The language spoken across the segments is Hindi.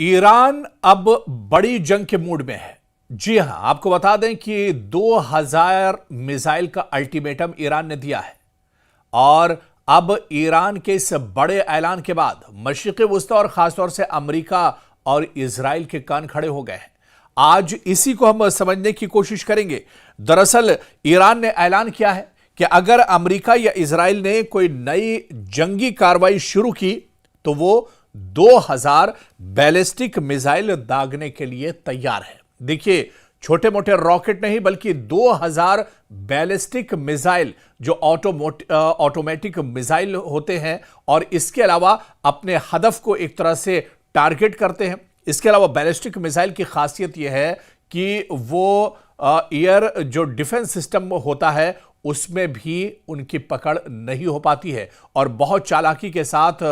ईरान अब बड़ी जंग के मूड में है। जी हां, आपको बता दें कि 2000 मिसाइल का अल्टीमेटम ईरान ने दिया है और अब ईरान के इस बड़े ऐलान के बाद मशरिक़ वुस्ता और खासतौर से अमेरिका और इजराइल के कान खड़े हो गए हैं। आज इसी को हम समझने की कोशिश करेंगे। दरअसल ईरान ने ऐलान किया है कि अगर अमेरिका या इजराइल ने कोई नई जंगी कार्रवाई शुरू की तो वो 2000 बैलिस्टिक मिसाइल दागने के लिए तैयार है। देखिए, छोटे मोटे रॉकेट नहीं बल्कि 2000 बैलिस्टिक मिसाइल जो ऑटोमेटिक मिसाइल होते हैं और इसके अलावा अपने हदफ को एक तरह से टारगेट करते हैं। इसके अलावा बैलिस्टिक मिसाइल की खासियत यह है कि वो एयर जो डिफेंस सिस्टम होता है उसमें भी उनकी पकड़ नहीं हो पाती है और बहुत चालाकी के साथ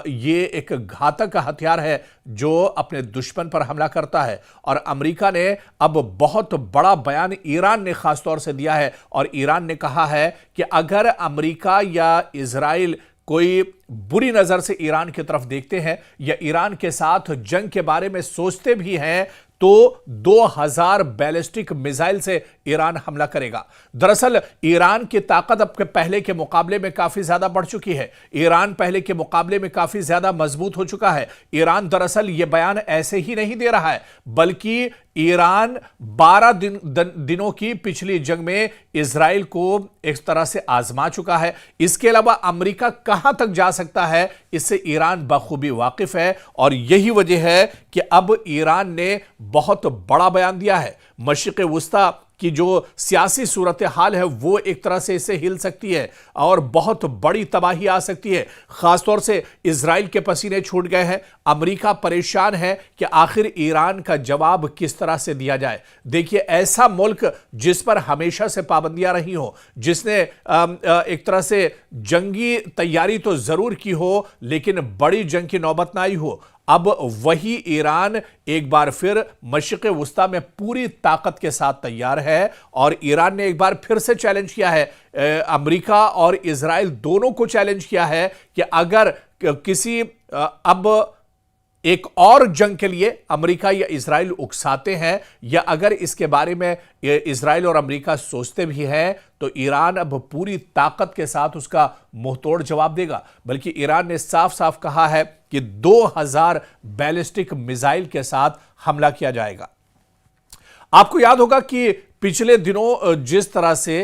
ये एक घातक हथियार है जो अपने दुश्मन पर हमला करता है। और अमेरिका ने अब बहुत बड़ा बयान ईरान ने खासतौर से दिया है और ईरान ने कहा है कि अगर अमेरिका या इजराइल कोई बुरी नजर से ईरान की तरफ देखते हैं या ईरान के साथ जंग के बारे में सोचते भी हैं तो 2000 बैलिस्टिक मिसाइल से ईरान हमला करेगा। दरअसल ईरान की ताकत अब के पहले के मुकाबले में काफी ज्यादा बढ़ चुकी है। ईरान पहले के मुकाबले में काफी ज्यादा मजबूत हो चुका है। ईरान दरअसल यह बयान ऐसे ही नहीं दे रहा है बल्कि ईरान 12 दिनों की पिछली जंग में इजराइल को एक तरह से आजमा चुका है। इसके अलावा अमेरिका कहां तक जा सकता है इससे ईरान बखूबी वाकिफ है और यही वजह है कि अब ईरान ने बहुत बड़ा बयान दिया है। मशरिक़ वुस्ता की जो सियासी सूरत हाल है वो एक तरह से इससे हिल सकती है और बहुत बड़ी तबाही आ सकती है। खासतौर से इजराइल के पसीने छूट गए हैं। अमेरिका परेशान है कि आखिर ईरान का जवाब किस तरह से दिया जाए। देखिए, ऐसा मुल्क जिस पर हमेशा से पाबंदियां रही हो, जिसने एक तरह से जंगी तैयारी तो जरूर की हो लेकिन बड़ी जंग की नौबत ना आई हो, अब वही ईरान एक बार फिर मशरिक़ वुस्ता में पूरी ताकत के साथ तैयार है और ईरान ने एक बार फिर से चैलेंज किया है। अमेरिका और इजराइल दोनों को चैलेंज किया है कि अगर किसी अब एक और जंग के लिए अमेरिका या इजराइल उकसाते हैं या अगर इसके बारे में इजराइल और अमेरिका सोचते भी हैं तो ईरान अब पूरी ताकत के साथ उसका मुंहतोड़ जवाब देगा। बल्कि ईरान ने साफ साफ कहा है कि 2000 बैलिस्टिक मिसाइल के साथ हमला किया जाएगा। आपको याद होगा कि पिछले दिनों जिस तरह से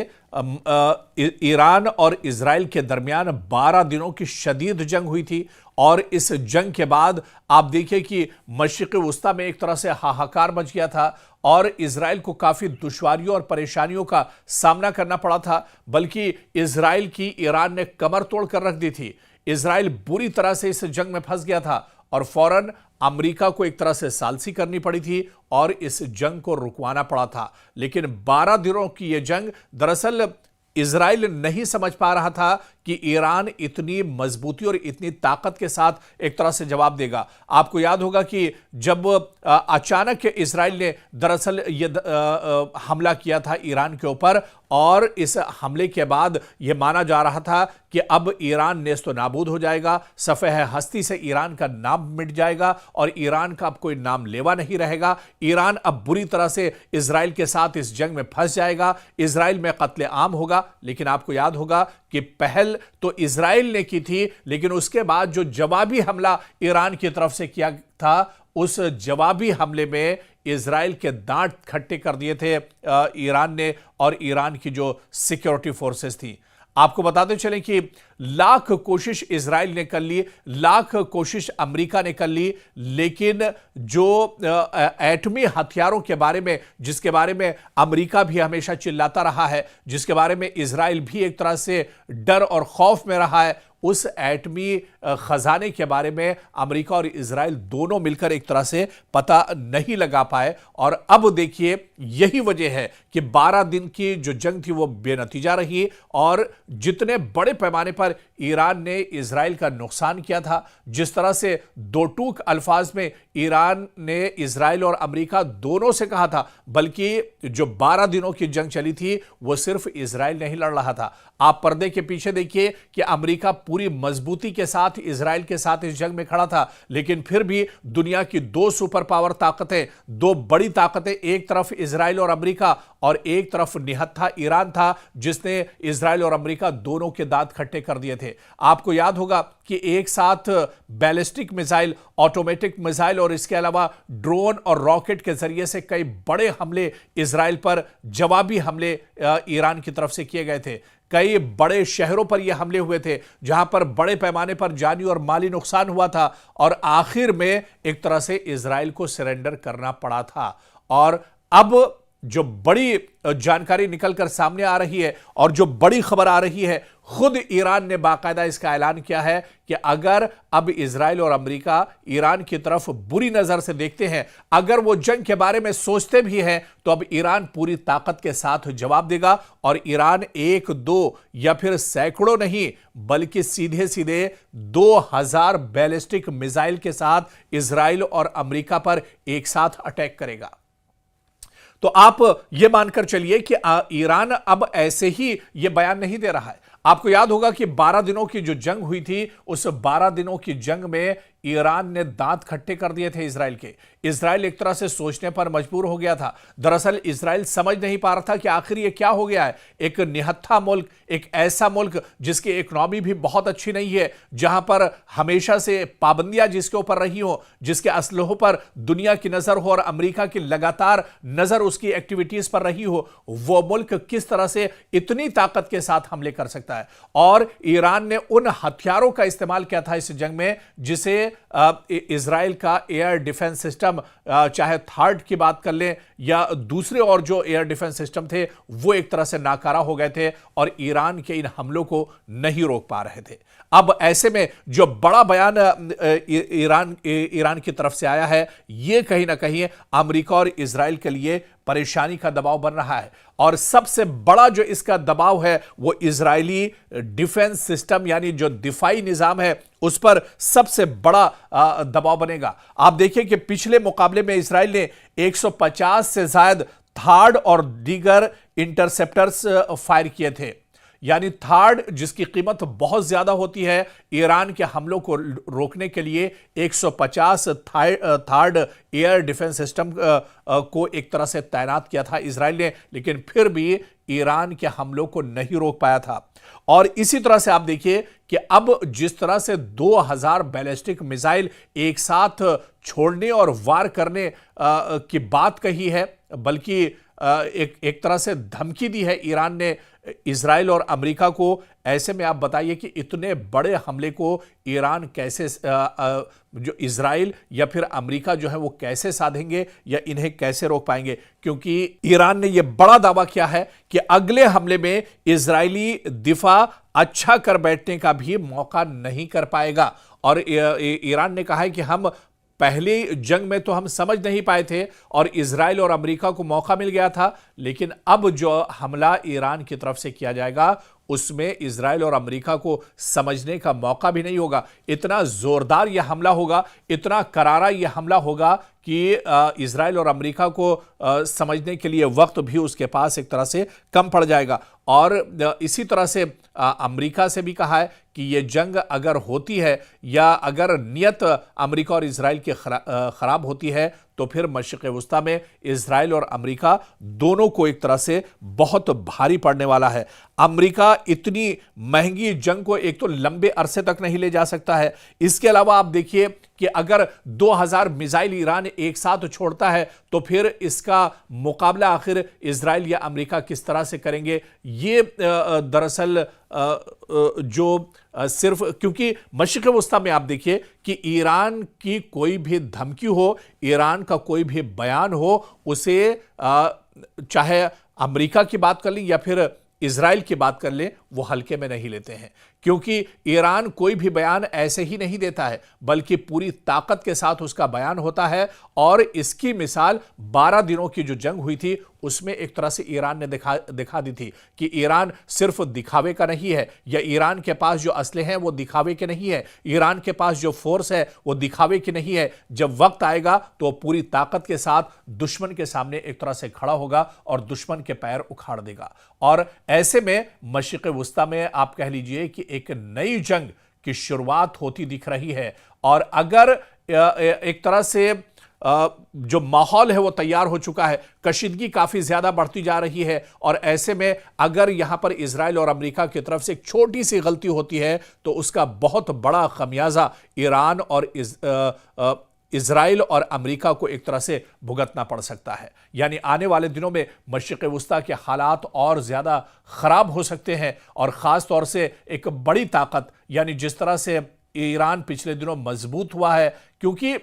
ईरान और इजराइल के दरमियान 12 दिनों की शदीद जंग हुई थी और इस जंग के बाद आप देखिए कि मशरिक़ वुस्ता में एक तरह से हाहाकार मच गया था और इजराइल को काफी दुश्वारियों और परेशानियों का सामना करना पड़ा था। बल्कि इजराइल की ईरान ने कमर तोड़ कर रख दी थी। इजराइल बुरी तरह से इस जंग में फंस गया था और फौरन अमेरिका को एक तरह से सालसी करनी पड़ी थी और इस जंग को रुकवाना पड़ा था। लेकिन 12 दिनों की यह जंग दरअसल इजराइल नहीं समझ पा रहा था कि ईरान इतनी मजबूती और इतनी ताकत के साथ एक तरह से जवाब देगा। आपको याद होगा कि जब अचानक इजराइल ने दरअसल यह हमला किया था ईरान के ऊपर और इस हमले के बाद यह माना जा रहा था कि अब ईरान नेस्तो नाबूद हो जाएगा, सफ़ेह हस्ती से ईरान का नाम मिट जाएगा और ईरान का अब कोई नाम लेवा नहीं रहेगा। ईरान अब बुरी तरह से इजराइल के साथ इस जंग में फंस जाएगा, इजराइल में कत्ले आम होगा। लेकिन आपको याद होगा कि पहल तो इजराइल ने की थी लेकिन उसके बाद जो जवाबी हमला ईरान की तरफ से किया था उस जवाबी हमले में इजराइल के दांत खट्टे कर दिए थे ईरान ने और ईरान की जो सिक्योरिटी फोर्सेस थी। आपको बताते चलें कि लाख कोशिश इजराइल ने कर ली, लाख कोशिश अमेरिका ने कर ली, लेकिन जो एटमी हथियारों के बारे में जिसके बारे में अमेरिका भी हमेशा चिल्लाता रहा है, जिसके बारे में इजराइल भी एक तरह से डर और खौफ में रहा है, उस एटमी खजाने के बारे में अमेरिका और इजराइल दोनों मिलकर एक तरह से पता नहीं लगा पाए। और अब देखिए, यही वजह है कि 12 दिन की जो जंग थी वो बेनतीजा रही और जितने बड़े पैमाने पर पर ईरान ने इजराइल का नुकसान किया था, जिस तरह से दो टूक अल्फाज में ईरान ने इजराइल और अमेरिका दोनों से कहा था, बल्कि जो 12 दिनों की जंग चली थी वो सिर्फ इजराइल नहीं लड़ रहा था। आप पर्दे के पीछे देखिए कि अमेरिका पूरी मजबूती के साथ इजराइल के साथ इस जंग में खड़ा था, लेकिन फिर भी दुनिया की दो सुपर पावर ताकतें, दो बड़ी ताकतें, एक तरफ इजराइल और अमेरिका और एक तरफ निहत्था ईरान था, जिसने इजराइल और अमेरिका दोनों के दांत खट्टे कर दिए थे। आपको याद होगा कि एक साथ बैलिस्टिक मिसाइल, ऑटोमेटिक मिसाइल और इसके अलावा ड्रोन और रॉकेट के जरिए से कई बड़े हमले इजराइल पर, जवाबी हमले ईरान की तरफ से किए गए थे। कई बड़े शहरों पर यह हमले हुए थे जहां पर बड़े पैमाने पर जानी और माली नुकसान हुआ था और आखिर में एक तरह से इजराइल को सरेंडर करना पड़ा था। और अब जो बड़ी जानकारी निकलकर सामने आ रही है और जो बड़ी खबर आ रही है, खुद ईरान ने बाकायदा इसका ऐलान किया है कि अगर अब इजराइल और अमेरिका ईरान की तरफ बुरी नजर से देखते हैं, अगर वो जंग के बारे में सोचते भी हैं, तो अब ईरान पूरी ताकत के साथ जवाब देगा और ईरान एक दो या फिर सैकड़ों नहीं बल्कि सीधे सीधे 2000 बैलिस्टिक मिसाइल के साथ इजराइल और अमेरिका पर एक साथ अटैक करेगा। तो आप यह मानकर चलिए कि ईरान अब ऐसे ही यह बयान नहीं दे रहा है। आपको याद होगा कि 12 दिनों की जो जंग हुई थी, उस 12 दिनों की जंग में ईरान ने दांत खट्टे कर दिए थे इजराइल के। इजराइल एक तरह से सोचने पर मजबूर हो गया था। दरअसल इजराइल समझ नहीं पा रहा था कि आखिर ये क्या हो गया है। एक निहत्था मुल्क, एक ऐसा मुल्क जिसकी इकोनॉमी भी बहुत अच्छी नहीं है, जहां पर हमेशा से पाबंदियां जिसके ऊपर रही हो, जिसके असलहों पर दुनिया की नजर हो और अमेरिका की लगातार नजर उसकी एक्टिविटीज पर रही हो, वो मुल्क किस तरह से इतनी ताकत के साथ हमले कर सकता है। और ईरान ने उन हथियारों का इस्तेमाल किया था इस जंग में जिसे इजराइल का एयर डिफेंस सिस्टम, चाहे थर्ड की बात कर लें या दूसरे और जो एयर डिफेंस सिस्टम थे, वो एक तरह से नाकारा हो गए थे और ईरान के इन हमलों को नहीं रोक पा रहे थे। अब ऐसे में जो बड़ा बयान ईरान की तरफ से आया है, यह कहीं ना कहीं अमेरिका और इजराइल के लिए परेशानी का दबाव बन रहा है। और सबसे बड़ा जो इसका दबाव है वो इजरायली डिफेंस सिस्टम यानी जो दिफाई निजाम है उस पर सबसे बड़ा दबाव बनेगा। आप देखिए कि पिछले मुकाबले में इजराइल ने 150 से ज्यादा थार्ड और दीगर इंटरसेप्टर्स फायर किए थे। यानी थार्ड जिसकी कीमत बहुत ज्यादा होती है, ईरान के हमलों को रोकने के लिए 150 थार्ड एयर डिफेंस सिस्टम को एक तरह से तैनात किया था इजराइल ने, लेकिन फिर भी ईरान के हमलों को नहीं रोक पाया था। और इसी तरह से आप देखिए कि अब जिस तरह से 2000 बैलिस्टिक मिसाइल एक साथ छोड़ने और वार करने की बात कही है, बल्कि एक तरह से धमकी दी है ईरान ने इजराइल और अमेरिका को। ऐसे में आप बताइए कि इतने बड़े हमले को ईरान कैसे, जो इजराइल या फिर अमेरिका जो है वो कैसे साधेंगे या इन्हें कैसे रोक पाएंगे, क्योंकि ईरान ने यह बड़ा दावा किया है कि अगले हमले में इजरायली दिफा अच्छा कर बैठने का भी मौका नहीं कर पाएगा। और ईरान ने कहा है कि हम पहली जंग में तो हम समझ नहीं पाए थे और इजराइल और अमेरिका को मौका मिल गया था, लेकिन अब जो हमला ईरान की तरफ से किया जाएगा उसमें इजराइल और अमेरिका को समझने का मौका भी नहीं होगा। इतना जोरदार यह हमला होगा, इतना करारा यह हमला होगा कि इजराइल और अमेरिका को समझने के लिए वक्त भी उसके पास एक तरह से कम पड़ जाएगा। और इसी तरह से अमेरिका से भी कहा है कि यह जंग अगर होती है या अगर नियत अमेरिका और इजराइल की खराब होती है तो फिर मशरिक़ वुस्ता में इजराइल और अमेरिका दोनों को एक तरह से बहुत भारी पड़ने वाला है। अमेरिका इतनी महंगी जंग को एक तो लंबे अरसे तक नहीं ले जा सकता है। इसके अलावा आप देखिए कि अगर 2000 मिसाइल ईरान एक साथ छोड़ता है तो फिर इसका मुकाबला आखिर इजराइल या अमेरिका किस तरह से करेंगे। ये दरअसल जो सिर्फ क्योंकि मशरिक़ वुस्ता में आप देखिए कि ईरान की कोई भी धमकी हो, ईरान का कोई भी बयान हो, उसे चाहे अमेरिका की बात कर लें या फिर इजराइल की बात कर लें, वो हल्के में नहीं लेते हैं, क्योंकि ईरान कोई भी बयान ऐसे ही नहीं देता है, बल्कि पूरी ताकत के साथ उसका बयान होता है। और इसकी मिसाल 12 दिनों की जो जंग हुई थी उसमें एक तरह से ईरान ने दिखा दी थी कि ईरान सिर्फ दिखावे का नहीं है, या ईरान के पास जो असले हैं वो दिखावे के नहीं है, ईरान के पास जो फोर्स है वो दिखावे की नहीं है। जब वक्त आएगा तो वो पूरी ताकत के साथ दुश्मन के सामने एक तरह से खड़ा होगा और दुश्मन के पैर उखाड़ देगा। और ऐसे में मशरिक़ वुस्ता में आप कह लीजिए कि एक नई जंग की शुरुआत होती दिख रही है। और अगर एक तरह से जो माहौल है वो तैयार हो चुका है, कशीदगी काफी ज्यादा बढ़ती जा रही है, और ऐसे में अगर यहां पर इजराइल और अमेरिका की तरफ से एक छोटी सी गलती होती है तो उसका बहुत बड़ा खमियाजा ईरान और इजराइल और अमेरिका को एक तरह से भुगतना पड़ सकता है। यानी आने वाले दिनों में मशरिक़ वुस्ता के हालात और ज्यादा खराब हो सकते हैं। और खास तौर से एक बड़ी ताकत, यानी जिस तरह से ईरान पिछले दिनों मजबूत हुआ है, क्योंकि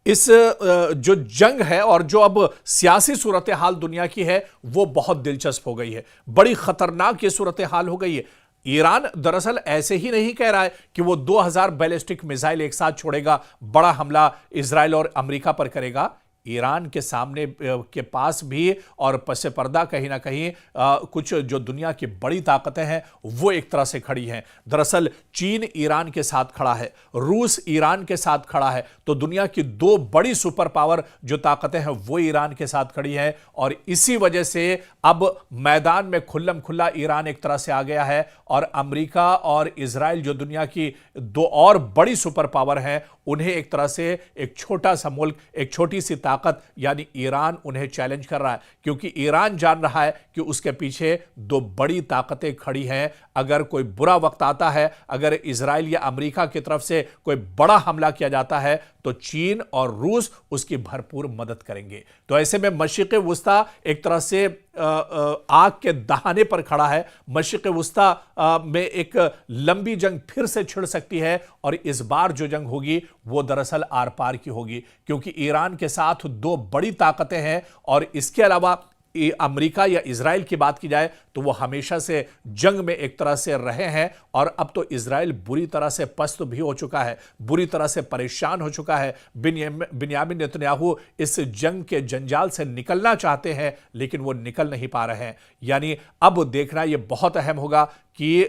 इस जो जंग है और जो अब सियासी सूरत हाल दुनिया की है वो बहुत दिलचस्प हो गई है, बड़ी खतरनाक ये सूरत हाल हो गई है। ईरान दरअसल ऐसे ही नहीं कह रहा है कि वो 2000 बैलिस्टिक मिसाइल एक साथ छोड़ेगा, बड़ा हमला इजराइल और अमेरिका पर करेगा। ईरान के सामने के पास भी और पसे पर्दा कहीं ना कहीं कुछ जो दुनिया की बड़ी ताकतें हैं वो एक तरह से खड़ी हैं। दरअसल चीन ईरान के साथ खड़ा है, रूस ईरान के साथ खड़ा है, तो दुनिया की दो बड़ी सुपर पावर जो ताकतें हैं वो ईरान के साथ खड़ी हैं। और इसी वजह से अब मैदान में खुल्लम खुल्ला ईरान एक तरह से आ गया है, और अमेरिका और इजराइल जो दुनिया की दो और बड़ी सुपर पावर हैं उन्हें एक तरह से एक छोटा सा मुल्क, एक छोटी सी ताकत यानी ईरान उन्हें चैलेंज कर रहा है, क्योंकि ईरान जान रहा है कि उसके पीछे दो बड़ी ताकतें खड़ी हैं। अगर कोई बुरा वक्त आता है, अगर इजराइल या अमेरिका की तरफ से कोई बड़ा हमला किया जाता है तो चीन और रूस उसकी भरपूर मदद करेंगे। तो ऐसे में मशरिक़ वुस्ता एक तरह से आग के दहाने पर खड़ा है। मशरिक़ वुस्ता में एक लंबी जंग फिर से छिड़ सकती है, और इस बार जो जंग होगी वो दरअसल आर पार की होगी, क्योंकि ईरान के साथ दो बड़ी ताकतें हैं। और इसके अलावा अमेरिका या इजराइल की बात की जाए तो वो हमेशा से जंग में एक तरह से रहे हैं, और अब तो इजराइल बुरी तरह से पस्त भी हो चुका है, बुरी तरह से परेशान हो चुका है। बिन्यामिन नेतन्याहू इस जंग के जंजाल से निकलना चाहते हैं, लेकिन वो निकल नहीं पा रहे हैं। यानी अब देखना ये बहुत अहम होगा कि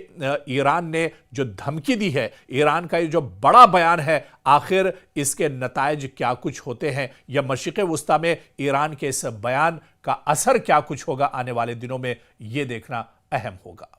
ईरान ने जो धमकी दी है, ईरान का ये जो बड़ा बयान है, आखिर इसके नतायज क्या कुछ होते हैं, या मशरिक़ वुस्ता में ईरान के इस बयान का असर क्या कुछ होगा आने वाले दिनों में, ये देखना अहम होगा।